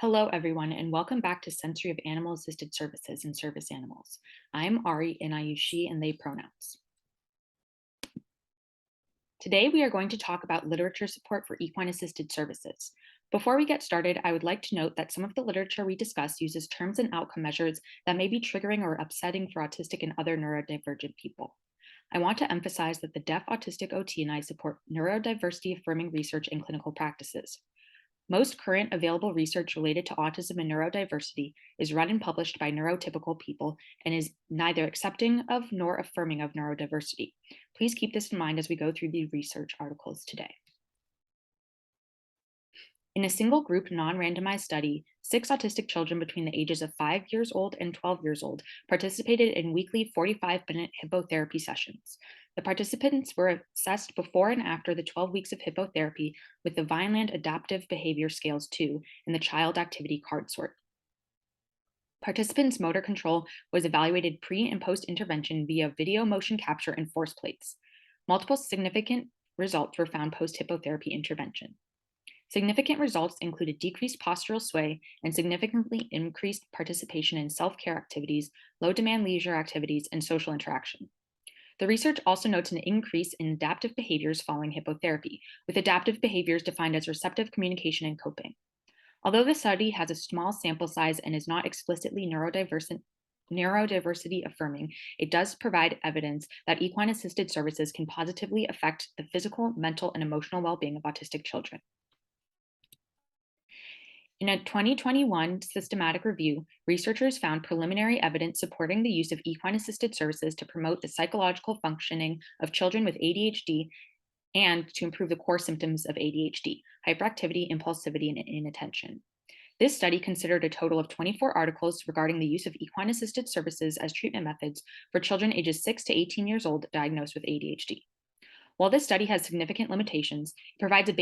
Hello, everyone, and welcome back to Sensory of Animal-Assisted Services and Service Animals. I'm Ari, and I use she and they pronouns. Today, we are going to talk about literature support for equine-assisted services. Before we get started, I would like to note that some of the literature we discuss uses terms and outcome measures that may be triggering or upsetting for autistic and other neurodivergent people. I want to emphasize that the Deaf Autistic OT and I support neurodiversity affirming research and clinical practices. Most current available research related to autism and neurodiversity is run and published by neurotypical people and is neither accepting of nor affirming of neurodiversity. Please keep this in mind as we go through the research articles today. In a single group non-randomized study, 6 autistic children between the ages of 5 years old and 12 years old participated in weekly 45-minute hippotherapy sessions. The participants were assessed before and after the 12 weeks of hippotherapy with the Vineland Adaptive Behavior Scales 2 and the Child Activity Card Sort. Participants' motor control was evaluated pre- and post-intervention via video motion capture and force plates. Multiple significant results were found post-hippotherapy intervention. Significant results included decreased postural sway and significantly increased participation in self-care activities, low-demand leisure activities, and social interaction. The research also notes an increase in adaptive behaviors following hippotherapy, with adaptive behaviors defined as receptive communication and coping. Although the study has a small sample size and is not explicitly neurodiversity affirming, it does provide evidence that equine-assisted services can positively affect the physical, mental, and emotional well-being of autistic children. In a 2021 systematic review, researchers found preliminary evidence supporting the use of equine-assisted services to promote the psychological functioning of children with ADHD and to improve the core symptoms of ADHD, hyperactivity, impulsivity, and inattention. This study considered a total of 24 articles regarding the use of equine-assisted services as treatment methods for children ages 6 to 18 years old diagnosed with ADHD. While this study has significant limitations, it provides a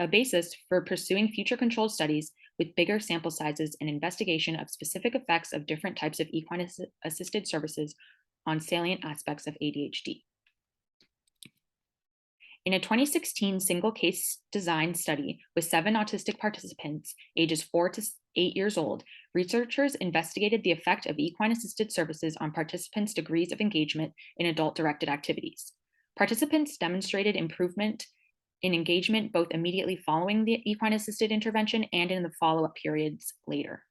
basis for pursuing future controlled studies with bigger sample sizes and investigation of specific effects of different types of equine-assisted services on salient aspects of ADHD. In a 2016 single case design study with 7 autistic participants ages 4 to 8 years old, researchers investigated the effect of equine-assisted services on participants' degrees of engagement in adult-directed activities. Participants demonstrated improvement in engagement both immediately following the equine-assisted intervention and in the follow-up periods later.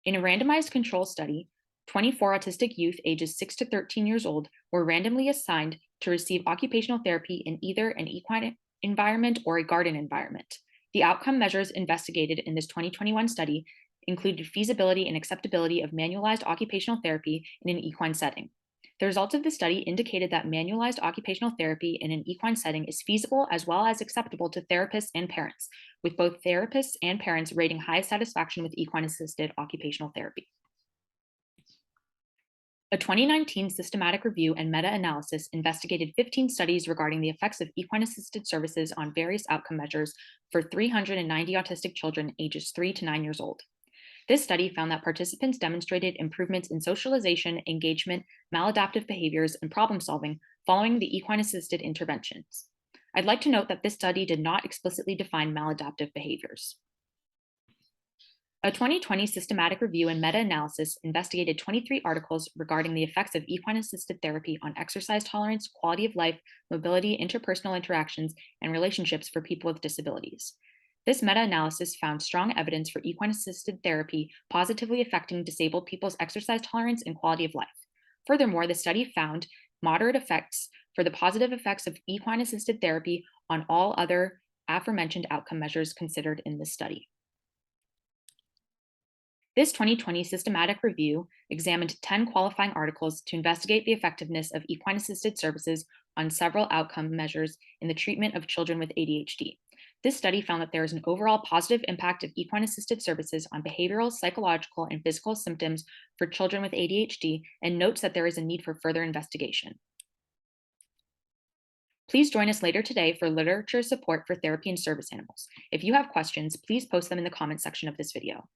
In a randomized control study, 24 autistic youth ages 6 to 13 years old were randomly assigned to receive occupational therapy in either an equine environment or a garden environment. The outcome measures investigated in this 2021 study included feasibility and acceptability of manualized occupational therapy in an equine setting. The results of the study indicated that manualized occupational therapy in an equine setting is feasible as well as acceptable to therapists and parents, with both therapists and parents rating high satisfaction with equine-assisted occupational therapy. A 2019 systematic review and meta-analysis investigated 15 studies regarding the effects of equine-assisted services on various outcome measures for 390 autistic children ages 3 to 9 years old. This study found that participants demonstrated improvements in socialization, engagement, maladaptive behaviors, and problem solving following the equine-assisted interventions. I'd like to note that this study did not explicitly define maladaptive behaviors. A 2020 systematic review and meta-analysis investigated 23 articles regarding the effects of equine-assisted therapy on exercise tolerance, quality of life, mobility, interpersonal interactions, and relationships for people with disabilities. This meta-analysis found strong evidence for equine-assisted therapy positively affecting disabled people's exercise tolerance and quality of life. Furthermore, the study found moderate effects for the positive effects of equine-assisted therapy on all other aforementioned outcome measures considered in this study. This 2020 systematic review examined 10 qualifying articles to investigate the effectiveness of equine-assisted services on several outcome measures in the treatment of children with ADHD. This study found that there is an overall positive impact of equine-assisted services on behavioral, psychological, and physical symptoms for children with ADHD and notes that there is a need for further investigation. Please join us later today for literature support for therapy and service animals. If you have questions, please post them in the comments section of this video.